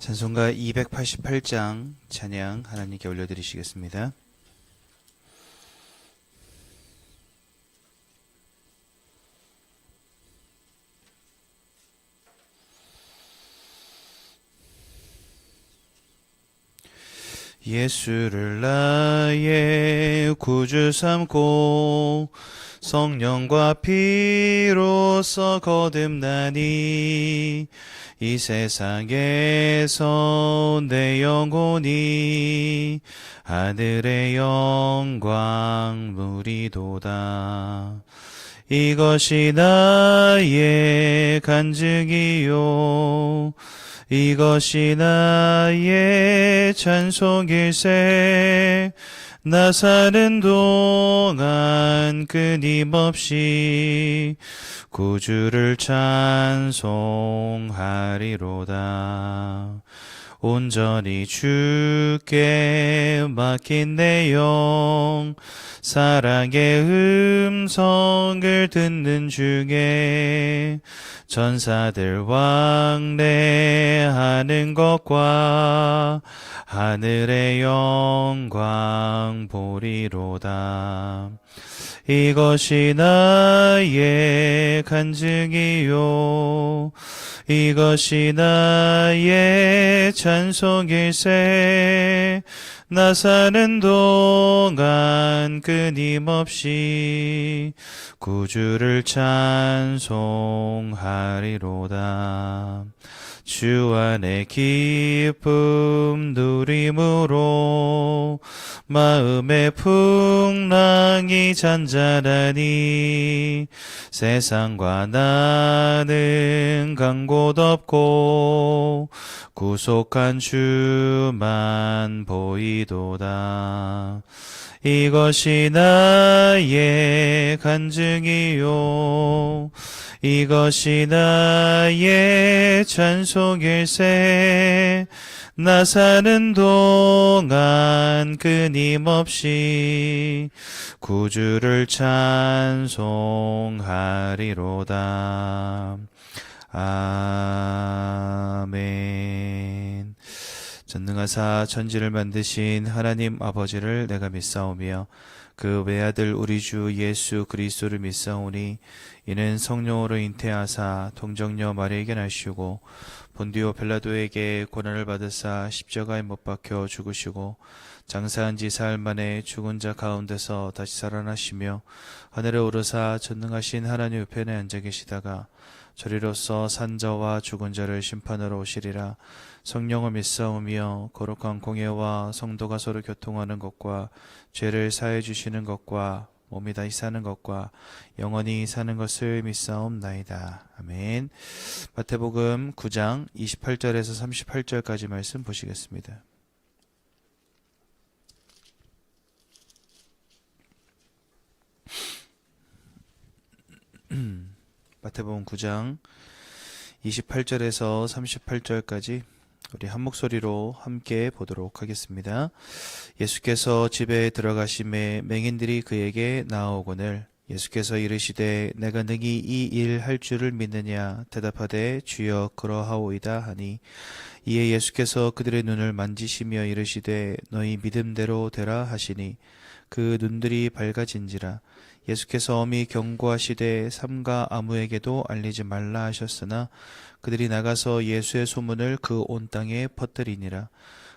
찬송가 288장 찬양 하나님께 올려드리시겠습니다. 예수를 나의 구주 삼고 성령과 피로써 거듭나니 이 세상에서 내 영혼이 하늘의 영광 누리도다. 이것이 나의 간증이요 이것이 나의 찬송일세. 나 사는 동안 끊임없이 구주를 찬송하리로다. 온전히 주께 맡긴 내 영 사랑의 음성을 듣는 중에 전사들 왕래하는 것과 하늘의 영광 보리로다. 이것이 나의 간증이요 이것이 나의 찬송일세. 나 사는 동안 끊임없이 구주를 찬송하리로다. 주 안의 기쁨 누림으로 마음의 풍랑이 잔잔하니 세상과 나는 간 곳 없고 구속한 주만 보이도다. 이것이 나의 간증이요 이것이 나의 찬송일세. 나 사는 동안 끊임없이 구주를 찬송하리로다. 아멘. 전능하사 천지를 만드신 하나님 아버지를 내가 믿사오며 그 외아들 우리 주 예수 그리스도를 믿사오니 이는 성령으로 잉태하사 동정녀 마리아에게 나시고 본디오 빌라도에게 고난을 받으사 십자가에 못 박혀 죽으시고 장사한 지 사흘 만에 죽은 자 가운데서 다시 살아나시며 하늘에 오르사 전능하신 하나님 우편에 앉아 계시다가 저리로서 산자와 죽은 자를 심판하러 오시리라. 성령을 믿사오며 거룩한 공예와 성도가 서로 교통하는 것과 죄를 사해 주시는 것과 몸이 다시 사는 것과 영원히 사는 것을 믿사옵나이다. 아멘. 마태복음 9장 28절에서 38절까지 말씀 보시겠습니다. 마태복음 9장 28절에서 38절까지 우리 한 목소리로 함께 보도록 하겠습니다. 예수께서 집에 들어가심에 맹인들이 그에게 나아오거늘 예수께서 이르시되 내가 능히 이 일 할 줄을 믿느냐 대답하되 주여 그러하오이다 하니 이에 예수께서 그들의 눈을 만지시며 이르시되 너희 믿음대로 되라 하시니 그 눈들이 밝아진지라. 예수께서 엄히 경고하시되 삼가 아무에게도 알리지 말라 하셨으나 그들이 나가서 예수의 소문을 그 온 땅에 퍼뜨리니라.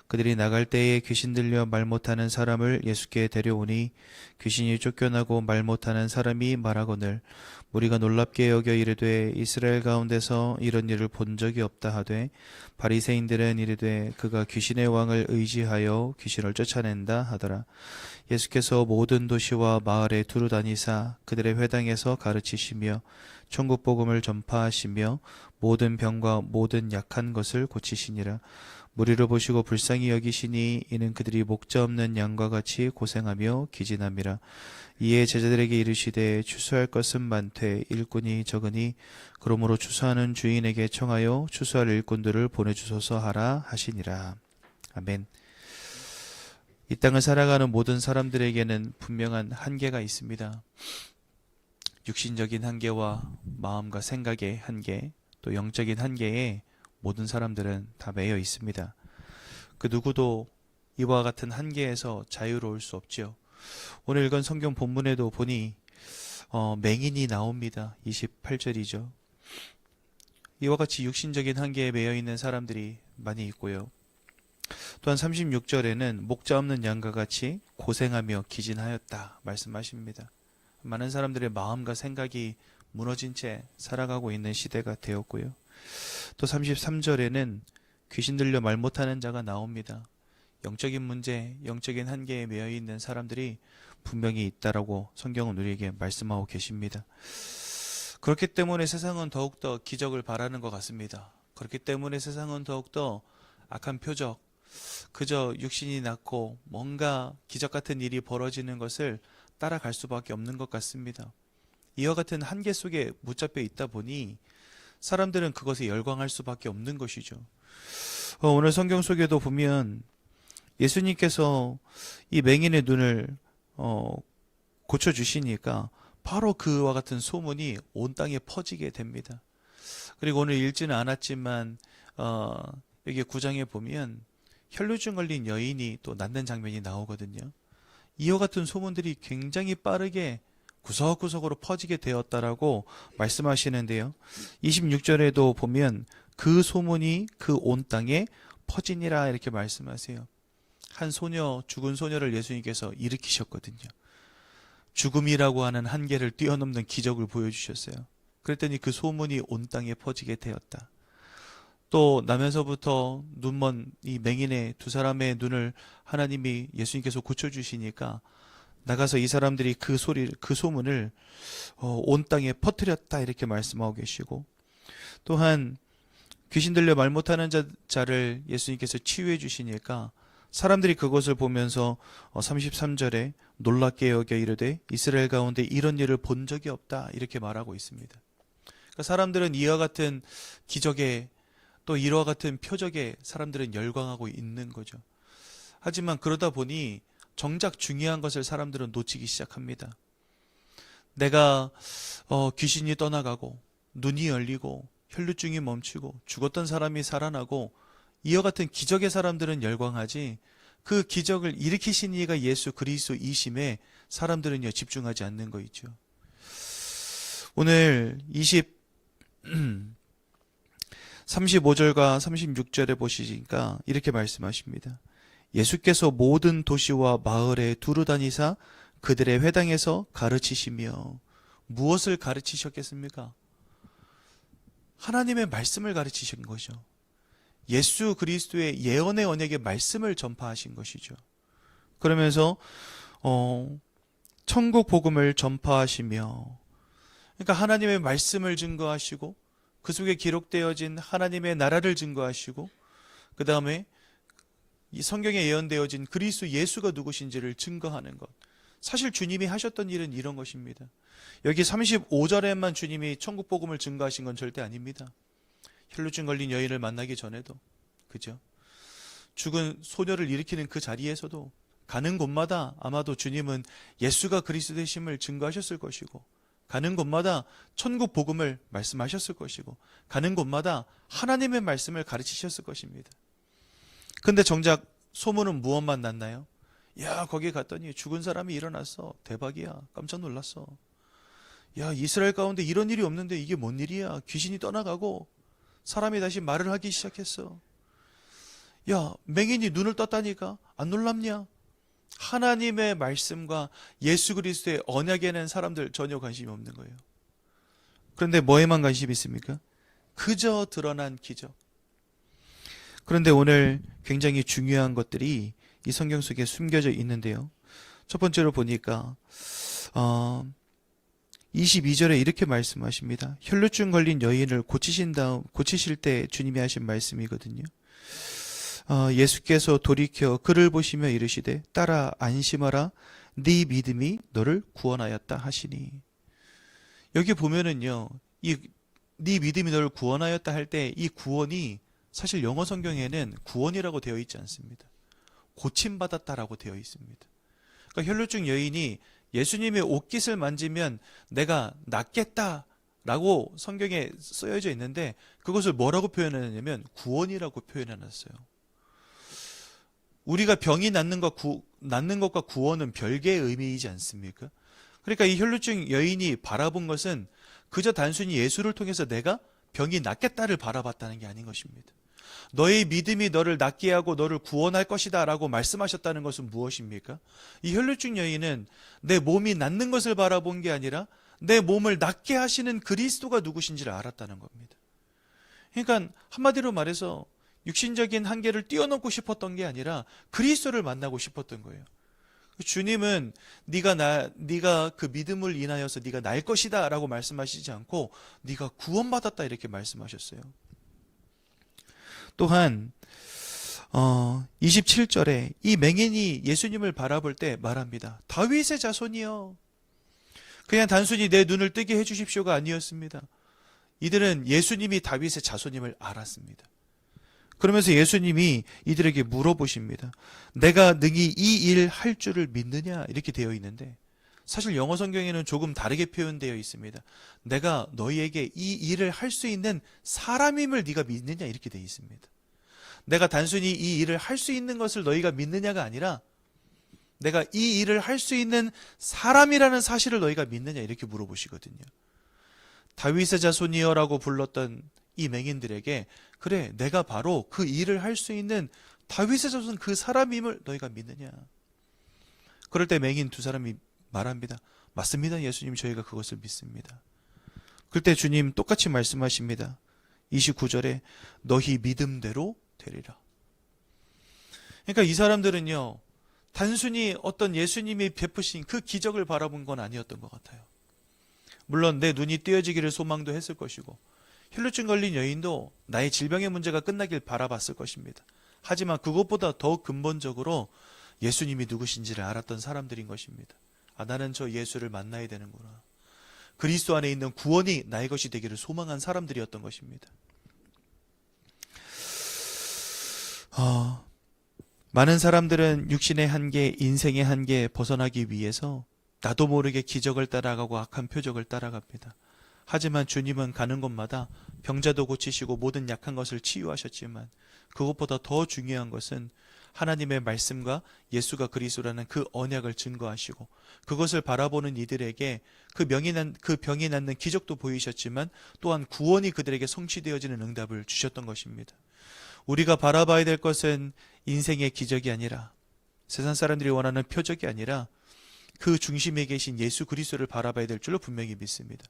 그들이 나갈 때에 귀신 들려 말 못하는 사람을 예수께 데려오니 귀신이 쫓겨나고 말 못하는 사람이 말하거늘 무리가 놀랍게 여겨 이르되 이스라엘 가운데서 이런 일을 본 적이 없다 하되 바리새인들은 이르되 그가 귀신의 왕을 의지하여 귀신을 쫓아낸다 하더라. 예수께서 모든 도시와 마을에 두루 다니사 그들의 회당에서 가르치시며 천국 복음을 전파하시며 모든 병과 모든 약한 것을 고치시니라. 무리를 보시고 불쌍히 여기시니 이는 그들이 목자 없는 양과 같이 고생하며 기진함이라. 이에 제자들에게 이르시되 추수할 것은 많되 일꾼이 적으니 그러므로 추수하는 주인에게 청하여 추수할 일꾼들을 보내주소서 하라 하시니라. 아멘. 이 땅을 살아가는 모든 사람들에게는 분명한 한계가 있습니다. 육신적인 한계와 마음과 생각의 한계, 또 영적인 한계에 모든 사람들은 다 매여 있습니다. 그 누구도 이와 같은 한계에서 자유로울 수 없지요. 오늘 읽은 성경 본문에도 보니 맹인이 나옵니다. 28절이죠. 이와 같이 육신적인 한계에 매여 있는 사람들이 많이 있고요. 또한 36절에는 목자 없는 양과 같이 고생하며 기진하였다 말씀하십니다. 많은 사람들의 마음과 생각이 무너진 채 살아가고 있는 시대가 되었고요. 또 33절에는 귀신 들려 말 못하는 자가 나옵니다. 영적인 문제, 영적인 한계에 매여 있는 사람들이 분명히 있다라고 성경은 우리에게 말씀하고 계십니다. 그렇기 때문에 세상은 더욱더 기적을 바라는 것 같습니다. 그렇기 때문에 세상은 더욱더 악한 표적, 그저 육신이 낳고 뭔가 기적 같은 일이 벌어지는 것을 따라갈 수밖에 없는 것 같습니다. 이와 같은 한계 속에 붙잡혀 있다 보니 사람들은 그것에 열광할 수밖에 없는 것이죠. 오늘 성경 속에도 보면 예수님께서 이 맹인의 눈을 고쳐주시니까 바로 그와 같은 소문이 온 땅에 퍼지게 됩니다. 그리고 오늘 읽지는 않았지만 여기 9장에 보면 혈루증 걸린 여인이 또 낫는 장면이 나오거든요. 이와 같은 소문들이 굉장히 빠르게 구석구석으로 퍼지게 되었다라고 말씀하시는데요. 26절에도 보면 그 소문이 그 온 땅에 퍼지니라 이렇게 말씀하세요. 한 소녀, 죽은 소녀를 예수님께서 일으키셨거든요. 죽음이라고 하는 한계를 뛰어넘는 기적을 보여주셨어요. 그랬더니 그 소문이 온 땅에 퍼지게 되었다. 또 나면서부터 눈먼 이 맹인의 두 사람의 눈을 하나님이 예수님께서 고쳐주시니까 나가서 이 사람들이 그 소문을 온 땅에 퍼뜨렸다 이렇게 말씀하고 계시고, 또한 귀신 들려 말 못하는 자를 예수님께서 치유해 주시니까 사람들이 그것을 보면서 33절에 놀랍게 여겨 이르되 이스라엘 가운데 이런 일을 본 적이 없다 이렇게 말하고 있습니다. 그러니까 사람들은 이와 같은 기적에 또 이와 같은 표적에 사람들은 열광하고 있는 거죠. 하지만 그러다 보니 정작 중요한 것을 사람들은 놓치기 시작합니다. 내가 귀신이 떠나가고 눈이 열리고 혈루증이 멈추고 죽었던 사람이 살아나고 이와 같은 기적의 사람들은 열광하지, 그 기적을 일으키신 이가 예수 그리스도이심에 사람들은요 집중하지 않는 거 있죠. 오늘 35절과 36절에 보시니까 이렇게 말씀하십니다. 예수께서 모든 도시와 마을에 두루 다니사 그들의 회당에서 가르치시며, 무엇을 가르치셨겠습니까? 하나님의 말씀을 가르치신 거죠. 예수 그리스도의 예언의 언약의 말씀을 전파하신 것이죠. 그러면서 천국 복음을 전파하시며, 그러니까 하나님의 말씀을 증거하시고 그 속에 기록되어진 하나님의 나라를 증거하시고, 그 다음에 이 성경에 예언되어진 그리스도 예수가 누구신지를 증거하는 것. 사실 주님이 하셨던 일은 이런 것입니다. 여기 35절에만 주님이 천국 복음을 증거하신 건 절대 아닙니다. 혈루증 걸린 여인을 만나기 전에도, 그죠? 죽은 소녀를 일으키는 그 자리에서도 가는 곳마다 아마도 주님은 예수가 그리스도 되심을 증거하셨을 것이고, 가는 곳마다 천국 복음을 말씀하셨을 것이고, 가는 곳마다 하나님의 말씀을 가르치셨을 것입니다. 근데 정작 소문은 무엇만 났나요? 야, 거기 갔더니 죽은 사람이 일어났어. 대박이야. 깜짝 놀랐어. 야, 이스라엘 가운데 이런 일이 없는데 이게 뭔 일이야. 귀신이 떠나가고 사람이 다시 말을 하기 시작했어. 야, 맹인이 눈을 떴다니까. 안 놀랍냐? 하나님의 말씀과 예수 그리스도의 언약에는 사람들 전혀 관심이 없는 거예요. 그런데 뭐에만 관심이 있습니까? 그저 드러난 기적. 그런데 오늘 굉장히 중요한 것들이 이 성경 속에 숨겨져 있는데요. 첫 번째로 보니까 22절에 이렇게 말씀하십니다. 혈루증 걸린 여인을 고치실 때 주님이 하신 말씀이거든요. 예수께서 돌이켜 그를 보시며 이르시되 따라 안심하라, 네 믿음이 너를 구원하였다 하시니. 여기 보면은요, 네 믿음이 너를 구원하였다 할 때 이 구원이 사실 영어 성경에는 구원이라고 되어 있지 않습니다. 고침받았다라고 되어 있습니다. 그러니까 혈루증 여인이 예수님의 옷깃을 만지면 내가 낫겠다 라고 성경에 쓰여져 있는데 그것을 뭐라고 표현하냐면 구원이라고 표현해놨어요. 우리가 병이 낫는 것과 구원은 별개의 의미이지 않습니까? 그러니까 이 혈루증 여인이 바라본 것은 그저 단순히 예수를 통해서 내가 병이 낫겠다를 바라봤다는 게 아닌 것입니다. 너의 믿음이 너를 낫게 하고 너를 구원할 것이다 라고 말씀하셨다는 것은 무엇입니까? 이 혈루증 여인은 내 몸이 낫는 것을 바라본 게 아니라 내 몸을 낫게 하시는 그리스도가 누구신지를 알았다는 겁니다. 그러니까 한마디로 말해서 육신적인 한계를 뛰어넘고 싶었던 게 아니라 그리스도를 만나고 싶었던 거예요. 주님은 네가 그 믿음을 인하여서 네가 날 것이다 라고 말씀하시지 않고 네가 구원받았다 이렇게 말씀하셨어요. 또한 27절에 이 맹인이 예수님을 바라볼 때 말합니다. 다윗의 자손이여. 그냥 단순히 내 눈을 뜨게 해주십시오가 아니었습니다. 이들은 예수님이 다윗의 자손임을 알았습니다. 그러면서 예수님이 이들에게 물어보십니다. 내가 능히 이 일 할 줄을 믿느냐? 이렇게 되어 있는데 사실 영어 성경에는 조금 다르게 표현되어 있습니다. 내가 너희에게 이 일을 할 수 있는 사람임을 네가 믿느냐? 이렇게 되어 있습니다. 내가 단순히 이 일을 할 수 있는 것을 너희가 믿느냐가 아니라 내가 이 일을 할 수 있는 사람이라는 사실을 너희가 믿느냐? 이렇게 물어보시거든요. 다윗의 자손이여라고 불렀던 이 맹인들에게 그래 내가 바로 그 일을 할 수 있는 다윗의 자손 그 사람임을 너희가 믿느냐. 그럴 때 맹인 두 사람이 말합니다. 맞습니다. 예수님 저희가 그것을 믿습니다. 그때 주님 똑같이 말씀하십니다. 29절에 너희 믿음대로 되리라. 그러니까 이 사람들은요 단순히 어떤 예수님이 베푸신 그 기적을 바라본 건 아니었던 것 같아요. 물론 내 눈이 띄어지기를 소망도 했을 것이고 혈루증 걸린 여인도 나의 질병의 문제가 끝나길 바라봤을 것입니다. 하지만 그것보다 더 근본적으로 예수님이 누구신지를 알았던 사람들인 것입니다. 아, 나는 저 예수를 만나야 되는구나. 그리스도 안에 있는 구원이 나의 것이 되기를 소망한 사람들이었던 것입니다. 많은 사람들은 육신의 한계, 인생의 한계에 벗어나기 위해서 나도 모르게 기적을 따라가고 악한 표적을 따라갑니다. 하지만 주님은 가는 곳마다 병자도 고치시고 모든 약한 것을 치유하셨지만 그것보다 더 중요한 것은 하나님의 말씀과 예수가 그리스도라는 그 언약을 증거하시고 그것을 바라보는 이들에게 그 병이 낫는 기적도 보이셨지만 또한 구원이 그들에게 성취되어지는 응답을 주셨던 것입니다. 우리가 바라봐야 될 것은 인생의 기적이 아니라 세상 사람들이 원하는 표적이 아니라 그 중심에 계신 예수 그리스도를 바라봐야 될 줄로 분명히 믿습니다.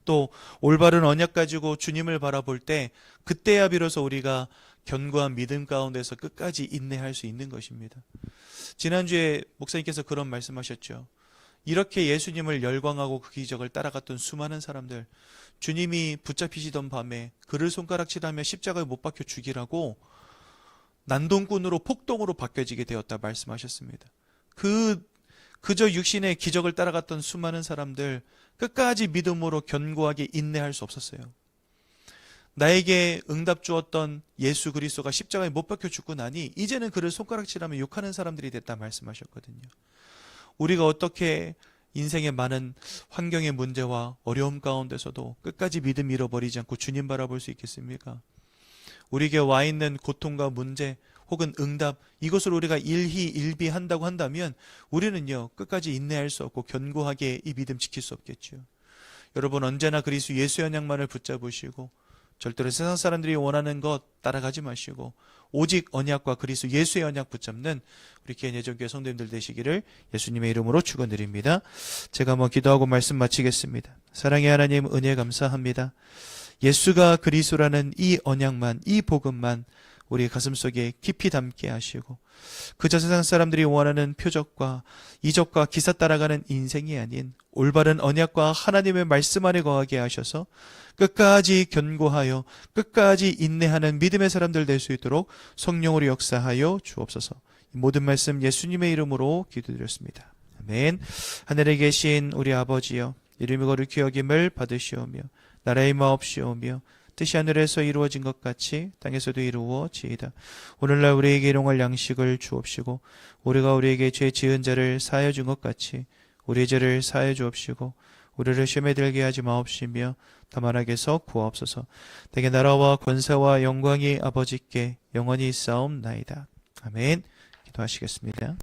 또 올바른 언약 가지고 주님을 바라볼 때 그때야 비로소 우리가 견고한 믿음 가운데서 끝까지 인내할 수 있는 것입니다. 지난주에 목사님께서 그런 말씀하셨죠. 이렇게 예수님을 열광하고 그 기적을 따라갔던 수많은 사람들, 주님이 붙잡히시던 밤에 그를 손가락질하며 십자가에 못 박혀 죽이라고 난동꾼으로 폭동으로 바뀌어지게 되었다 말씀하셨습니다. 그저 육신의 기적을 따라갔던 수많은 사람들 끝까지 믿음으로 견고하게 인내할 수 없었어요. 나에게 응답 주었던 예수 그리스도가 십자가에 못 박혀 죽고 나니 이제는 그를 손가락질하며 욕하는 사람들이 됐다 말씀하셨거든요. 우리가 어떻게 인생의 많은 환경의 문제와 어려움 가운데서도 끝까지 믿음 잃어버리지 않고 주님 바라볼 수 있겠습니까? 우리에게 와 있는 고통과 문제 혹은 응답 이것을 우리가 일희일비한다고 한다면 우리는요 끝까지 인내할 수 없고 견고하게 이 믿음 지킬 수 없겠죠. 여러분 언제나 그리스도 예수의 언약만을 붙잡으시고 절대로 세상 사람들이 원하는 것 따라가지 마시고 오직 언약과 그리스도 예수의 언약 붙잡는 우리 개인예정교회 성도님들 되시기를 예수님의 이름으로 축원드립니다. 제가 한번 기도하고 말씀 마치겠습니다. 사랑의 하나님 은혜 감사합니다. 예수가 그리스도라는 이 언약만 이 복음만 우리 가슴속에 깊이 담게 하시고 그저 세상 사람들이 원하는 표적과 이적과 기사 따라가는 인생이 아닌 올바른 언약과 하나님의 말씀 안에 거하게 하셔서 끝까지 견고하여 끝까지 인내하는 믿음의 사람들 될 수 있도록 성령으로 역사하여 주옵소서. 모든 말씀 예수님의 이름으로 기도드렸습니다. 아멘. 하늘에 계신 우리 아버지여 이름이 거룩히 여김을 받으시오며 나라의 마옵시오며 뜻이 하늘에서 이루어진 것 같이 땅에서도 이루어지이다. 오늘날 우리에게 일용할 양식을 주옵시고 우리가 우리에게 죄 지은 자를 사하여 준 것 같이 우리의 죄를 사하여 주옵시고 우리를 시험에 들게 하지 마옵시며 다만 악에서 구하옵소서. 내게 나라와 권세와 영광이 아버지께 영원히 있사옵나이다. 아멘. 기도하시겠습니다.